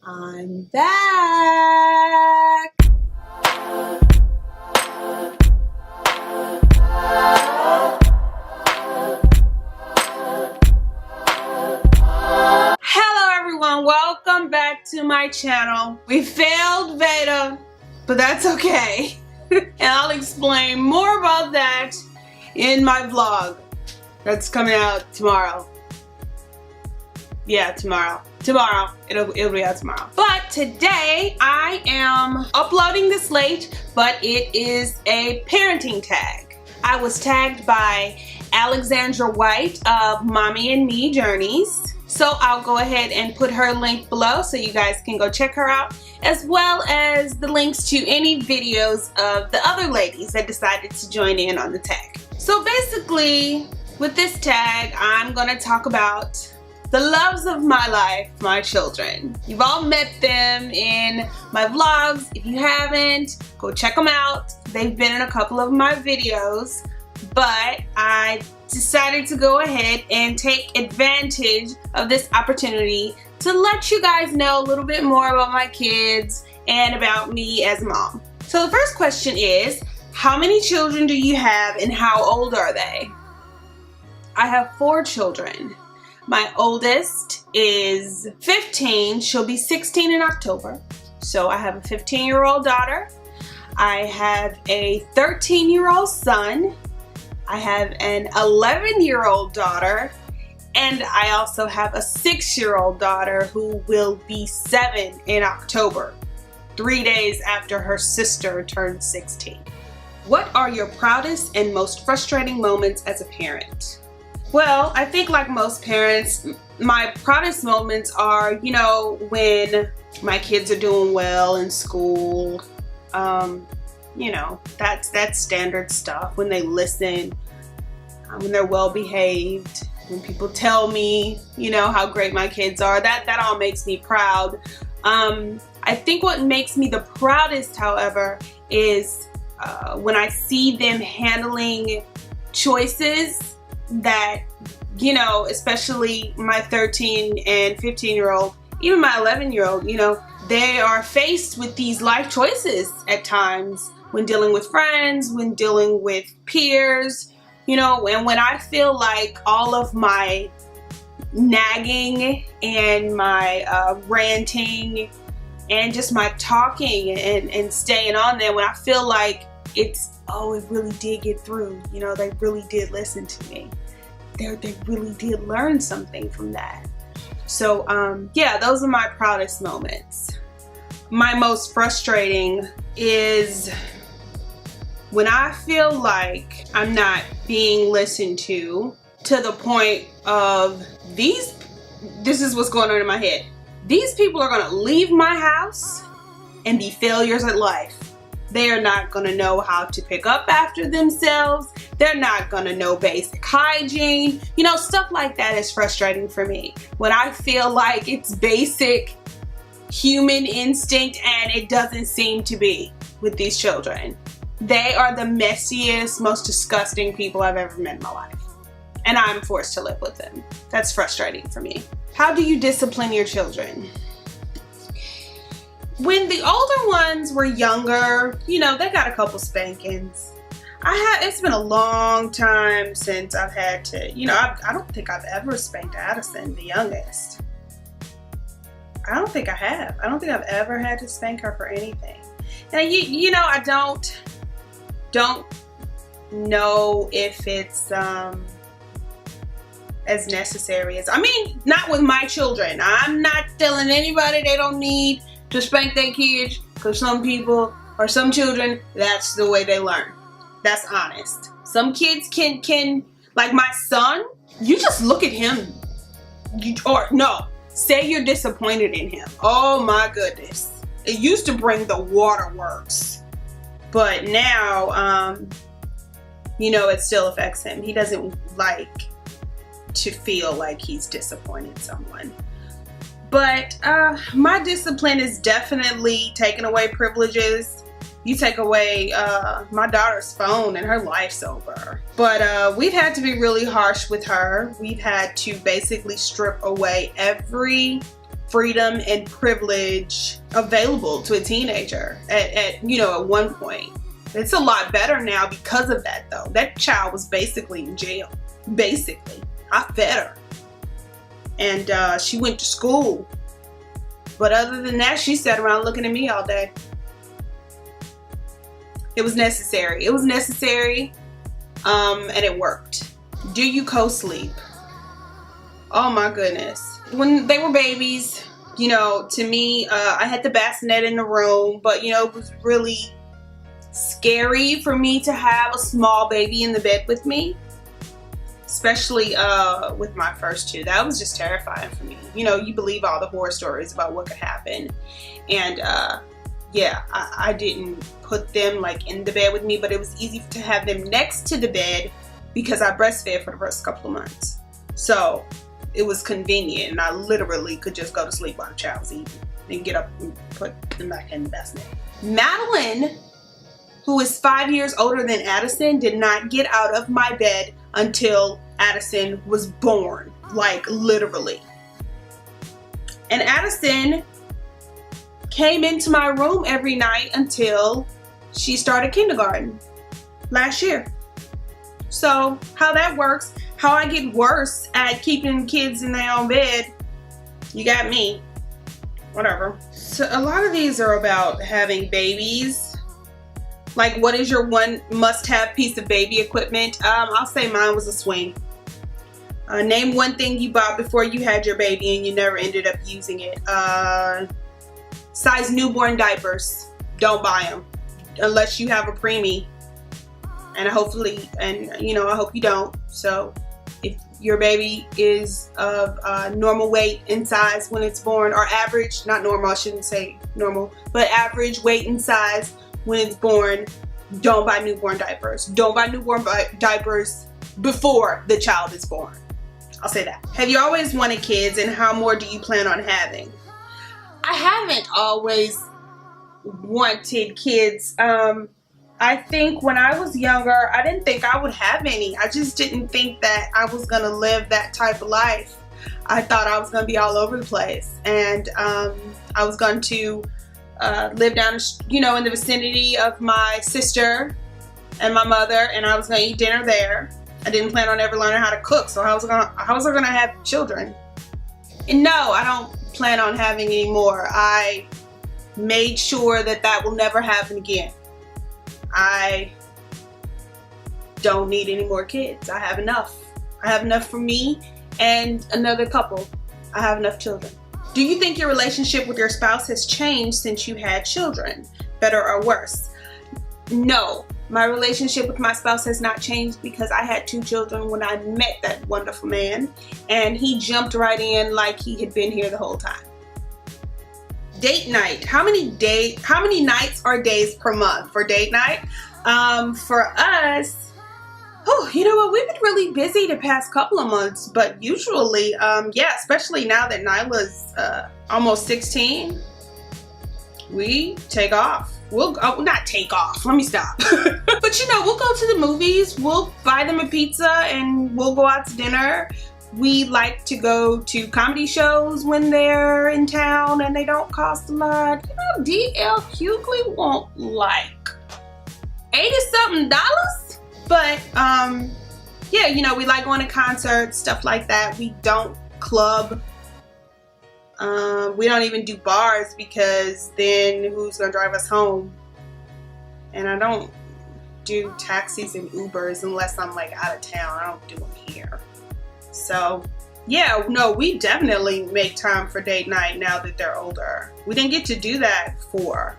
I'm back. Hello everyone, welcome back to my channel. We failed beta, but that's okay. And I'll explain more about that in my vlog that's coming out tomorrow. Yeah, tomorrow. It'll be out tomorrow. But today I am uploading this late, but it is a parenting tag. I was tagged by Alexandra White of Mommy and Me Journeys. So I'll go ahead and put her link below so you guys can go check her out, as well as the links to any videos of the other ladies that decided to join in on the tag. So basically, with this tag, I'm gonna talk about the loves of my life, my children. You've all met them in my vlogs. If you haven't, go check them out. They've been in a couple of my videos, but I decided to go ahead and take advantage of this opportunity to let you guys know a little bit more about my kids and about me as a mom. So the first question is, how many children do you have and how old are they? I have 4 children. My oldest is 15. She'll be 16 in October. So I have a 15-year-old daughter. I have a 13-year-old son. I have an 11-year-old daughter. And I also have a 6-year-old daughter who will be 7 in October, 3 days after her sister turned 16. What are your proudest and most frustrating moments as a parent? Well, I think like most parents, my proudest moments are, you know, when my kids are doing well in school. You know, that's standard stuff. When they listen, when they're well behaved, when people tell me, you know, how great my kids are, that all makes me proud. I think what makes me the proudest, however, is when I see them handling choices that, you know, especially my 13 and 15-year-old, even my 11-year-old, you know, they are faced with these life choices at times when dealing with friends, when dealing with peers, you know, and when I feel like all of my nagging and my ranting and just my talking and staying on there, when I feel like it's, oh, it really did get through, you know, they really did listen to me. They really did learn something from that. So yeah, those are my proudest moments. My most frustrating is when I feel like I'm not being listened to the point of this is what's going on in my head. These people are gonna leave my house and be failures at life. They are not gonna know how to pick up after themselves. They're not gonna know basic hygiene. You know, stuff like that is frustrating for me. When I feel like it's basic human instinct and it doesn't seem to be with these children. They are the messiest, most disgusting people I've ever met in my life. And I'm forced to live with them. That's frustrating for me. How do you discipline your children? When the older ones were younger, you know, they got a couple spankings. It's been a long time since I've had to, you know, I don't think I've ever spanked Addison, the youngest. I don't think I have. I don't think I've ever had to spank her for anything. And you know, I don't know if it's as necessary as, I mean, not with my children. I'm not telling anybody they don't need to spank their kids, because some people or some children, that's the way they learn. That's honest. Some kids can like my son, you just look at him, say you're disappointed in him. Oh my goodness. It used to bring the waterworks, but now, you know, it still affects him. He doesn't like to feel like he's disappointed someone. But my discipline is definitely taking away privileges. You take away my daughter's phone and her life's over. But we've had to be really harsh with her. We've had to basically strip away every freedom and privilege available to a teenager at one point. It's a lot better now because of that, though. That child was basically in jail. Basically. I fed her. And she went to school. But other than that, she sat around looking at me all day. It was necessary. It was necessary. And it worked. Do you co-sleep? Oh my goodness. When they were babies, to me, I had the bassinet in the room, but it was really scary for me to have a small baby in the bed with me, especially with my first two. That was just terrifying for me. You believe all the horror stories about what could happen, and yeah, I didn't put them like in the bed with me, but it was easy to have them next to the bed because I breastfed for the first couple of months. So it was convenient, and I literally could just go to sleep while the child was eating and get up and put them back in the bassinet. Madeline, who is 5 years older than Addison, did not get out of my bed until Addison was born, like literally. And Addison came into my room every night until she started kindergarten last year. So how that works, how I get worse at keeping kids in their own bed, you got me. Whatever. So a lot of these are about having babies. Like, what is your one must-have piece of baby equipment? I'll say mine was a swing. Name one thing you bought before you had your baby and you never ended up using it. Size newborn diapers. Don't buy them unless you have a preemie. And hopefully, I hope you don't. So if your baby is of normal weight and size when it's born, or average, not normal, I shouldn't say normal, but average weight and size when it's born, don't buy newborn diapers. Don't buy newborn diapers before the child is born. I'll say that. Have you always wanted kids, and how more do you plan on having? I haven't always wanted kids. I think when I was younger, I didn't think I would have any. I just didn't think that I was gonna live that type of life. I thought I was gonna be all over the place, and I was going to live down, in the vicinity of my sister and my mother, and I was gonna eat dinner there. I didn't plan on ever learning how to cook, so how was I gonna have children? And no, I don't plan on having any more. I made sure that will never happen again. I don't need any more kids. I have enough. I have enough for me and another couple. I have enough children. Do you think your relationship with your spouse has changed since you had children? Better or worse? No, my relationship with my spouse has not changed because I had 2 children when I met that wonderful man, and he jumped right in like he had been here the whole time. Date night. How many nights or days per month for date night? For us, you know what? We've been really busy the past couple of months, but usually, yeah, especially now that Nyla's almost 16, we take off. We'll not take off. Let me stop. But we'll go to the movies. We'll buy them a pizza and we'll go out to dinner. We like to go to comedy shows when they're in town and they don't cost a lot. DL Hughley won't like $80-something. But yeah, we like going to concerts, stuff like that. We don't club. We don't even do bars because then who's gonna drive us home? And I don't do taxis and Ubers unless I'm like out of town. I don't do them here. So yeah, no, we definitely make time for date night now that they're older. We didn't get to do that before.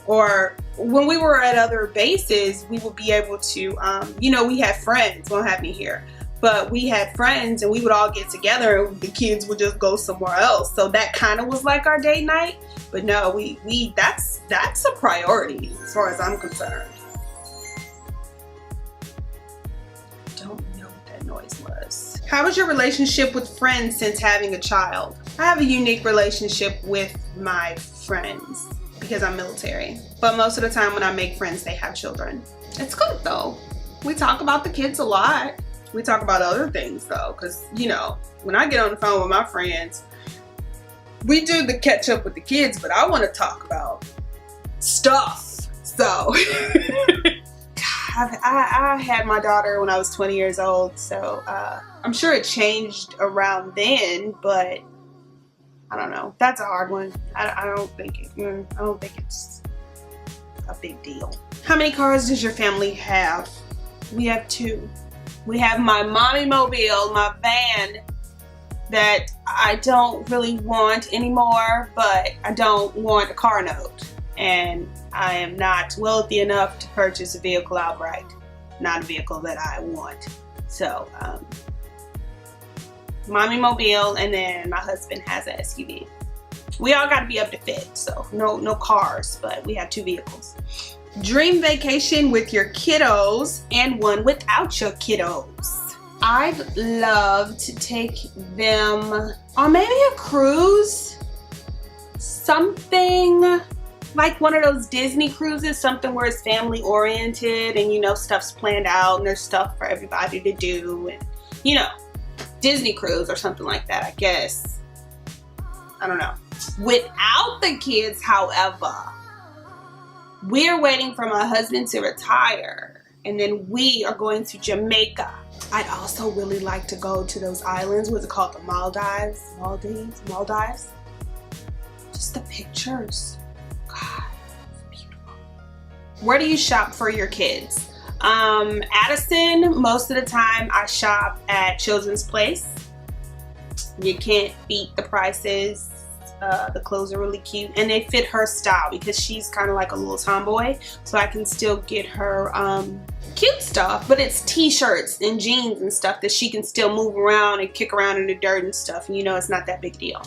Or when we were at other bases, we would be able to, we had friends. We don't have any here. But we had friends and we would all get together and the kids would just go somewhere else. So that kind of was like our date night. But no, that's a priority as far as I'm concerned. I don't know what that noise was. How is your relationship with friends since having a child? I have a unique relationship with my friends because I'm military. But most of the time when I make friends, they have children. It's good though. We talk about the kids a lot. We talk about other things though, because when I get on the phone with my friends, we do the catch up with the kids, but I want to talk about stuff. So I had my daughter when I was 20 years old, so I'm sure it changed around then, but I don't know. That's a hard one. I don't think it's a big deal. How many cars does your family have? We have 2. We have my mommy mobile, my van, that I don't really want anymore, but I don't want a car note. And I am not wealthy enough to purchase a vehicle outright. Not a vehicle that I want. So, mommy mobile, and then my husband has an SUV. We all got to be up to fit, so no cars, but we have 2 vehicles. Dream vacation with your kiddos and one without your kiddos. I'd love to take them on maybe a cruise, something like one of those Disney cruises, something where it's family oriented and you know stuff's planned out and there's stuff for everybody to do, and you know, Disney cruise or something like that, I guess. I don't know. Without the kids, however, we're waiting for my husband to retire, and then we are going to Jamaica. I'd also really like to go to those islands. What's it called? The Maldives? Maldives? Just the pictures. God, it's beautiful. Where do you shop for your kids? Addison, most of the time I shop at Children's Place. You can't beat the prices. The clothes are really cute and they fit her style because she's kind of like a little tomboy, so I can still get her cute stuff, but it's t-shirts and jeans and stuff that she can still move around and kick around in the dirt and stuff, and you know it's not that big deal.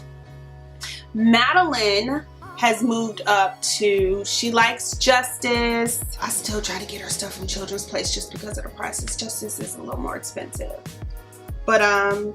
Madeline has moved up to, she likes Justice. I still try to get her stuff from Children's Place just because of the prices. Justice is a little more expensive, but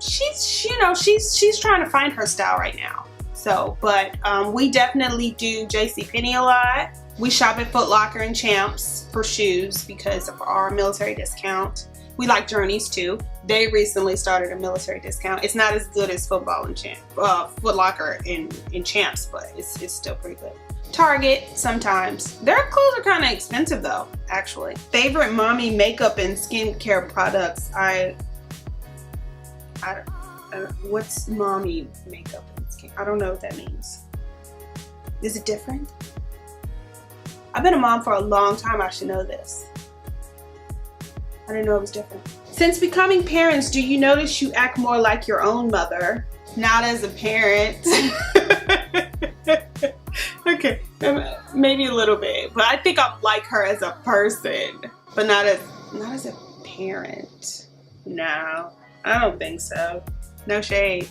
she's trying to find her style right now. So, but we definitely do JCPenney a lot. We shop at Foot Locker and Champs for shoes because of our military discount. We like Journeys too. They recently started a military discount. It's not as good as Foot Locker and Champs, but it's still pretty good. Target sometimes. Their clothes are kind of expensive though, actually. Favorite mommy makeup and skincare products. I don't, what's mommy makeup? I don't know what that means. Is it different? I've been a mom for a long time. I should know this. I didn't know it was different. Since becoming parents, do you notice you act more like your own mother? Not as a parent. Okay, maybe a little bit, but I think I'm like her as a person, but not as a parent. No, I don't think so. No shade.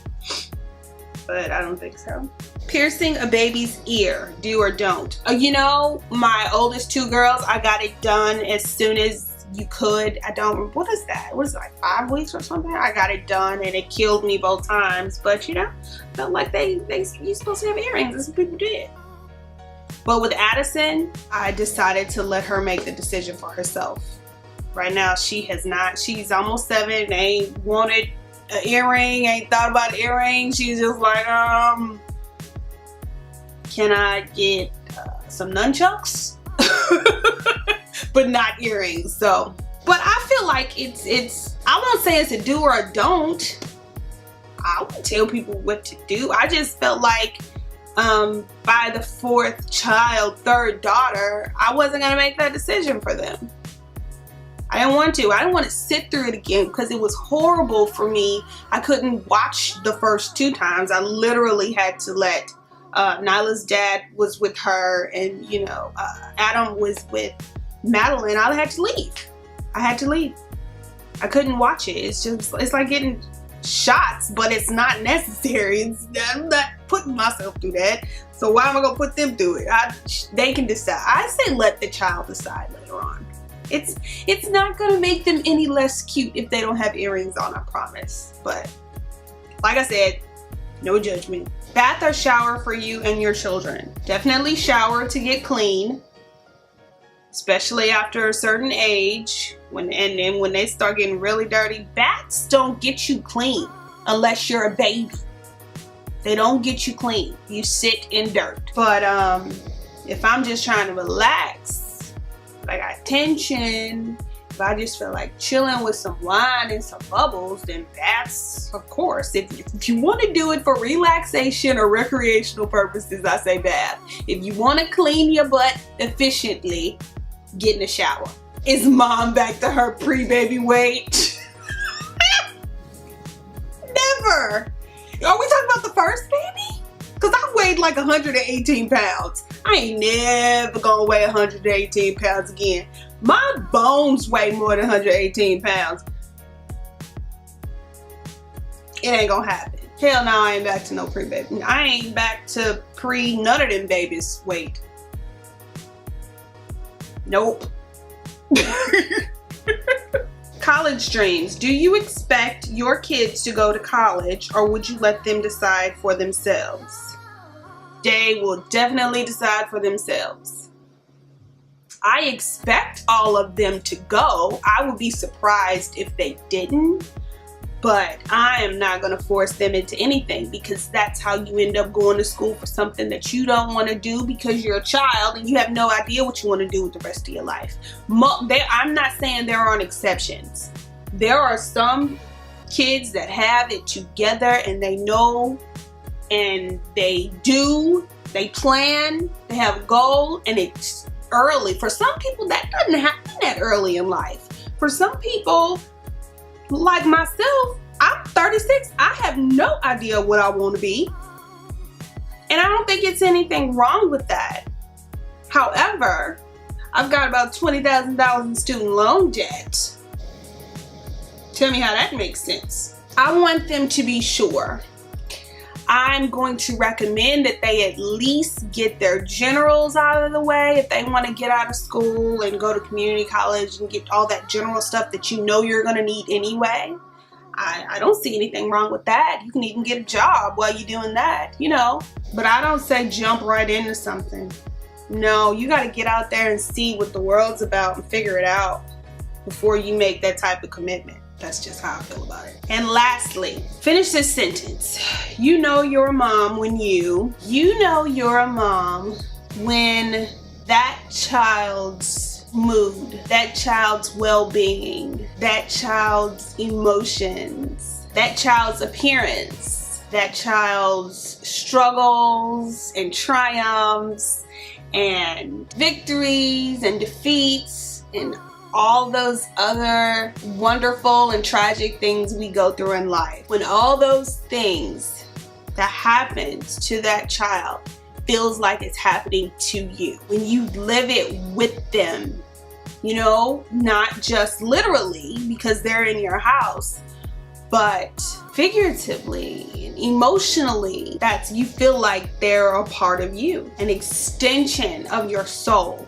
But I don't think so. Piercing a baby's ear, do or don't? You know, my oldest 2 girls, I got it done as soon as you could. What is that? What is it, like 5 weeks or something? I got it done and it killed me both times. But you know, felt like you're supposed to have earrings. That's what people did. But with Addison, I decided to let her make the decision for herself. Right now, she has not. She's almost 7, ain't wanted an earring, ain't thought about an earring. She's just like, can I get some nunchucks? But not earrings. So, but I feel like it's I won't say it's a do or a don't. I won't tell people what to do. I just felt like by the 4th child, 3rd daughter, I wasn't gonna make that decision for them. I didn't want to. I didn't want to sit through it again because it was horrible for me. I couldn't watch the first 2 times. I literally had to let Nyla's dad was with her, and you know, Adam was with Madeline. I had to leave. I had to leave. I couldn't watch it. It's like getting shots, but it's not necessary. I'm not putting myself through that. So why am I gonna put them through it? They can decide. I say let the child decide later on. It's not gonna make them any less cute if they don't have earrings on, I promise. But like I said, no judgment. Bath or shower for you and your children? Definitely shower to get clean, especially after a certain age. And then when they start getting really dirty, baths don't get you clean unless you're a baby. They don't get you clean. You sit in dirt. But if I'm just trying to relax, if I got tension, if I just feel like chilling with some wine and some bubbles, then that's, of course, if you want to do it for relaxation or recreational purposes, I say bath. If you want to clean your butt efficiently, get in the shower. Is mom back to her pre-baby weight? Never. Are we talking about the first baby? Because I weighed like 118 pounds. I ain't never gonna weigh 118 pounds again. My bones weigh more than 118 pounds. It ain't gonna happen. Hell no, I ain't back to no pre-baby. I ain't back to pre-none of them babies weight. Nope. College dreams. Do you expect your kids to go to college, or would you let them decide for themselves? They will definitely decide for themselves. I expect all of them to go. I would be surprised if they didn't, but I am not going to force them into anything, because that's how you end up going to school for something that you don't want to do because you're a child and you have no idea what you want to do with the rest of your life. I'm not saying there aren't exceptions. There are some kids that have it together and they know and they do, they plan, they have a goal, and it's early. For some people, that doesn't happen that early in life. For some people, like myself, I'm 36. I have no idea what I want to be. And I don't think it's anything wrong with that. However, I've got about $20,000 in student loan debt. Tell me how that makes sense. I want them to be sure. I'm going to recommend that they at least get their generals out of the way if they want to get out of school and go to community college and get all that general stuff that you know you're going to need anyway. I don't see anything wrong with that. You can even get a job while you're doing that, you know. But I don't say jump right into something. No, you got to get out there and see what the world's about and figure it out before you make that type of commitment. That's just how I feel about it. And lastly, finish this sentence. You know you're a mom when you know you're a mom when that child's mood, that child's well-being, that child's emotions, that child's appearance, that child's struggles and triumphs and victories and defeats and all those other wonderful and tragic things we go through in life. When all those things that happens to that child feels like it's happening to you. When you live it with them, you know, not just literally because they're in your house, but figuratively and emotionally, you feel like they're a part of you, an extension of your soul.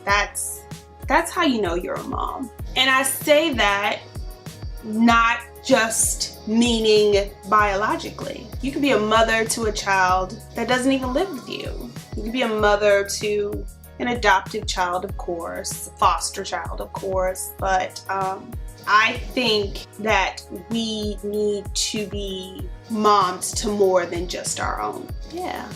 That's how you know you're a mom. And I say that not just meaning biologically. You could be a mother to a child that doesn't even live with you. You could be a mother to an adopted child, of course, a foster child, of course, but I think that we need to be moms to more than just our own. Yeah.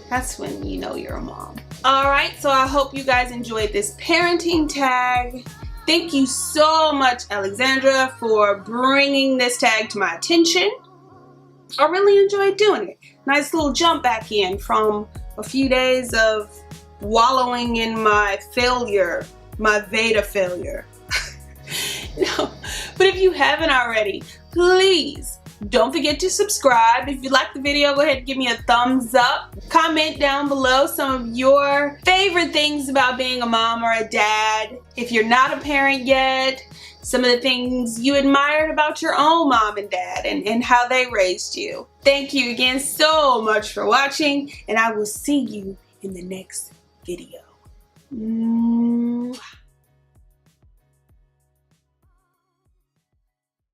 That's when you know you're a mom. All right, so I hope you guys enjoyed this parenting tag. Thank you so much, Alexandra, for bringing this tag to my attention. I really enjoyed doing it. Nice little jump back in from a few days of wallowing in my failure, my Veda failure. No, but if you haven't already, please don't forget to subscribe. If you liked the video, go ahead and give me a thumbs up. Comment down below some of your favorite things about being a mom or a dad. If you're not a parent yet, some of the things you admired about your own mom and dad and how they raised you. Thank you again so much for watching, and I will see you in the next video.